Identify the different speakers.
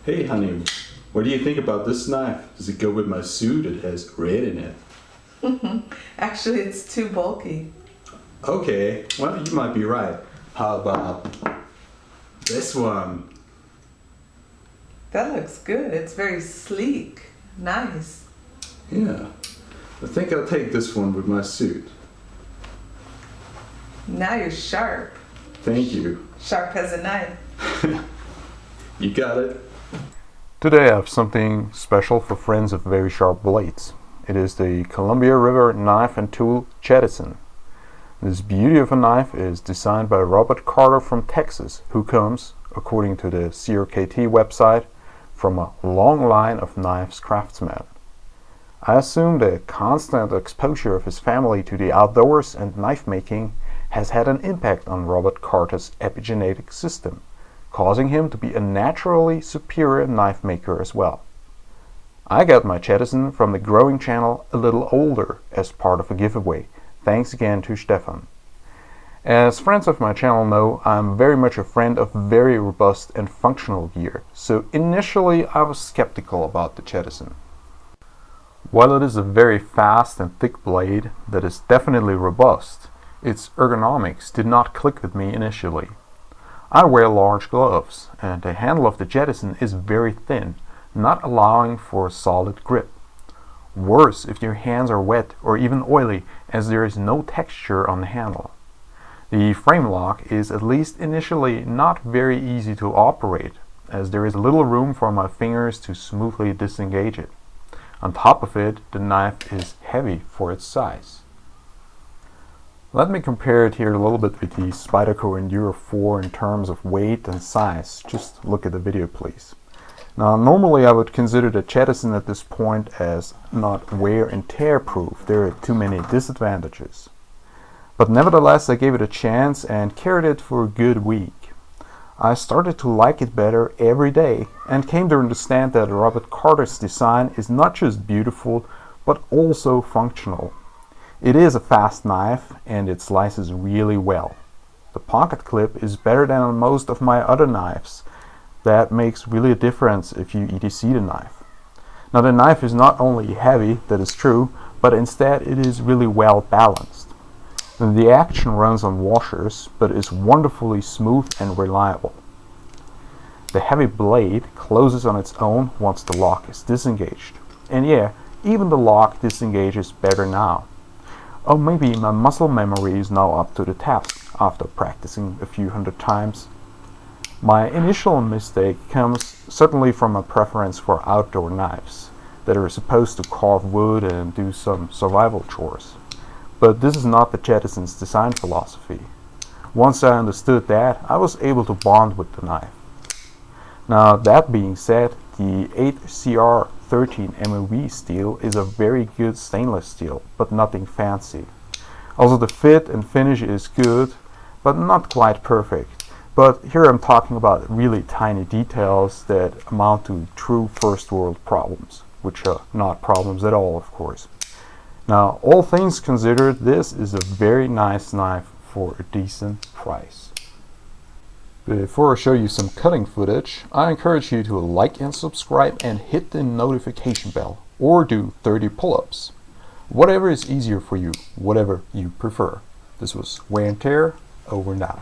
Speaker 1: Hey honey, what do you think about this knife? Does it go with my suit? It has red in it.
Speaker 2: Actually, it's too bulky.
Speaker 1: Okay, well you might be right. How about this one?
Speaker 2: That looks good. It's very sleek. Nice.
Speaker 1: Yeah, I think I'll take this one with my suit.
Speaker 2: Now you're sharp.
Speaker 1: Thank you.
Speaker 2: Sharp as a knife.
Speaker 1: You got it.
Speaker 3: Today I have something special for friends of very sharp blades. It is the Columbia River knife and tool Jettison. This beauty of a knife is designed by Robert Carter from Texas, who comes, according to the CRKT website, from a long line of knives craftsmen. I assume the constant exposure of his family to the outdoors and knife making has had an impact on Robert Carter's epigenetic system, causing him to be a naturally superior knife maker as well. I got my Jettison from the Growing Channel a little older as part of a giveaway. Thanks again to Stefan. As friends of my channel know, I'm very much a friend of very robust and functional gear, so initially I was skeptical about the Jettison. While it is a very fast and thick blade that is definitely robust, its ergonomics did not click with me initially. I wear large gloves, and the handle of the Jettison is very thin, not allowing for a solid grip. Worse if your hands are wet or even oily, as there is no texture on the handle. The frame lock is, at least initially, not very easy to operate, as there is little room for my fingers to smoothly disengage it. On top of it, the knife is heavy for its size. Let me compare it here a little bit with the Spyderco Enduro 4 in terms of weight and size. Just look at the video, please. Now, normally I would consider the Jettison at this point as not wear and tear proof. There are too many disadvantages. But nevertheless, I gave it a chance and carried it for a good week. I started to like it better every day and came to understand that Robert Carter's design is not just beautiful, but also functional. It is a fast knife and it slices really well. The pocket clip is better than on most of my other knives. That makes really a difference if you ETC the knife. Now, the knife is not only heavy, that is true, but instead it is really well balanced. The action runs on washers, but is wonderfully smooth and reliable. The heavy blade closes on its own once the lock is disengaged. And yeah, even the lock disengages better now. Oh, maybe my muscle memory is now up to the task after practicing a few hundred times. My initial mistake comes certainly from a preference for outdoor knives that are supposed to carve wood and do some survival chores. But this is not the Jettison's design philosophy. Once I understood that, I was able to bond with the knife. Now, that being said, the 8CR13 MOV steel is a very good stainless steel, but nothing fancy. Also, the fit and finish is good, but not quite perfect. But here I'm talking about really tiny details that amount to true first world problems, which are not problems at all, of course. Now, all things considered, this is a very nice knife for a decent price. Before I show you some cutting footage, I encourage you to like and subscribe and hit the notification bell, or do 30 pull-ups. Whatever is easier for you, whatever you prefer. This was Wear and Tear, over and out.